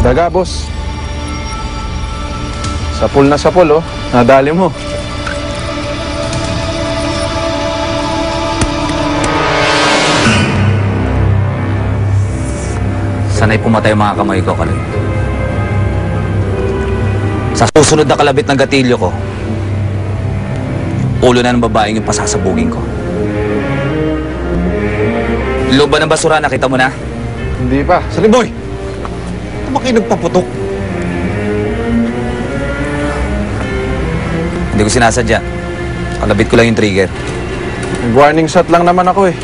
Daga, boss. Sapul na sapul, oh. Nadali mo. Sana'y pumatay ang mga kamay ko, Kaloy. Sa susunod na kalabit ng gatilyo ko, ulo na ng babaeng yung pasasabugin ko. Loob ba ng basura, nakita mo na? Hindi pa. Sali, boy! Ito ba kayo nagpaputok? Hindi ko sinasadya. Kalabit ko lang yung trigger. Warning shot lang naman ako, eh.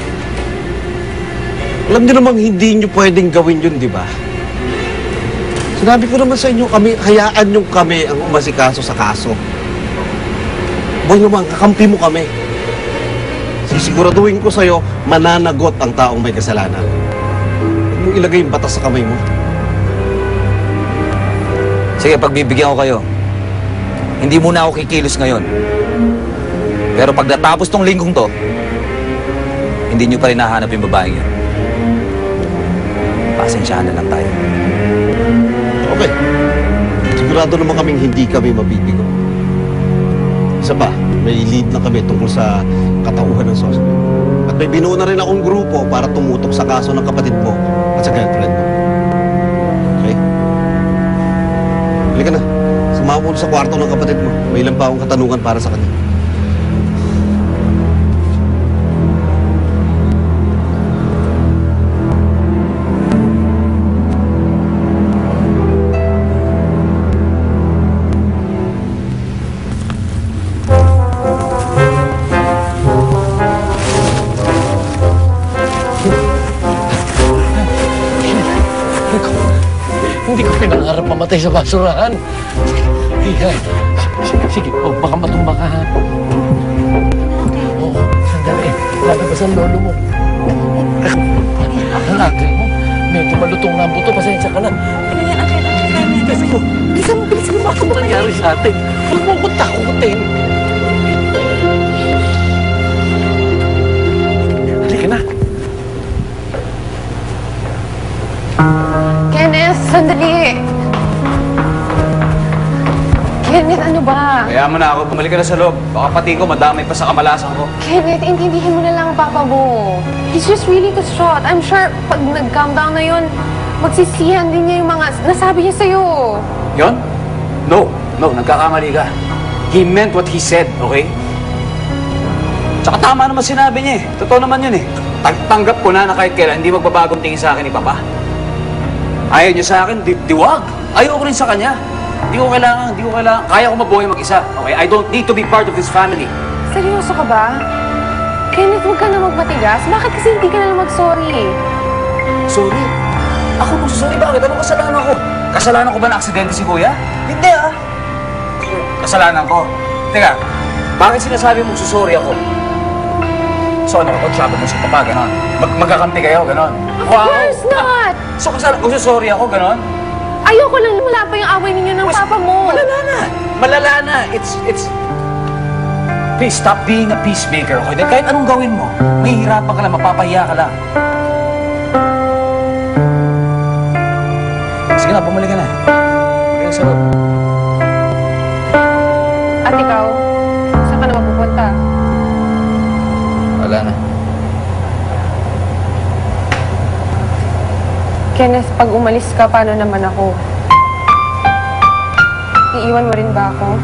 Alam niyo namang hindi niyo pwedeng gawin yun, di ba? Sinabi ko naman sa inyo, hayaan niyo kami ang umasikaso sa kaso. Boy naman, kakampi mo kami. Sisiguraduhin ko sa'yo, mananagot ang taong may kasalanan. Huwag mo ilagay yung batas sa kamay mo. Sige, pagbibigyan ko kayo. Hindi muna ako kikilos ngayon. Pero pag natapos tong linggong to, hindi nyo pa rin nahanap yung babaeng yun. Pasensyahan na lang tayo. Okay. Sigurado naman kaming hindi kami mabibigo. Isa pa, may lead na kami tungkol sa katauhan ng suspect. At may binuo na rin akong grupo para tumutok sa kaso ng kapatid mo at sa girlfriend mo. Okay? Halika na. Sumama mo sa kwarto ng kapatid mo. May ilang pa akong katanungan para sa kanya. Hindi ko pinangarap mamatay sa basurahan. Sige, sige. Oh, baka matumba ka, ha? Oo, sandali. Lalabas ang lolo mo. Lalaki mo. Medyo malutong na ang buto. Pasensya ka na. Ano yan? Ang Kasi ko, bilisan mo. Baka mangyari sa atin. Huwag mo ko takutin. Halika na. Kenneth, sandali. Kenneth, ano ba? Kaya mo na ako, bumalik ka na sa loob. Baka pati ko, madamay pa sa kamalasan ko. Kenneth, intindihin mo na lang ang papa mo. He's just really distraught. I'm sure pag nag-calm down na yun, magsisihan din niya yung mga nasabi niya sa'yo. Yon? No, nagkakamali ka. He meant what he said, okay? Tsaka tama naman sinabi niya eh. Totoo naman yun eh. Tanggap ko na kahit kailan hindi magbabagong tingin sa akin ni Papa. Ayaw niya sa akin, diwag. Ayaw ko rin sa kanya. Hindi ko kailangan. Kaya ko mabuhay mag-isa. Okay? I don't need to be part of this family. Seryoso ka ba? Kenneth, huwag ka na magmatigas. Bakit kasi hindi ka na lang mag-sorry? Sorry? Ako magsusorry? Bakit? Anong kasalanan ko? Kasalanan ko ba na aksidente si Kuya? Hindi ah. Kasalanan ko. Teka, bakit sinasabi mong susorry ako? So ano, pag-sabi mo si Papa, gano'n? Magkakampi kayo, gano'n? Of course not! So magsusorry ako, gano'n? Ayoko lang wala pa yung away ninyo ng papa mo. Malala na. It's... Please, stop being a peacemaker, okay? Dahil kahit anong gawin mo, mahihirapan ka lang, mapapahiya ka lang. Sige na, bumalik ka na. Bumalik sa loob. At ikaw, saan ka na mapupunta? Wala na. Kenneth, pag umalis ka, paano naman ako? Iiwan mo rin ba ako?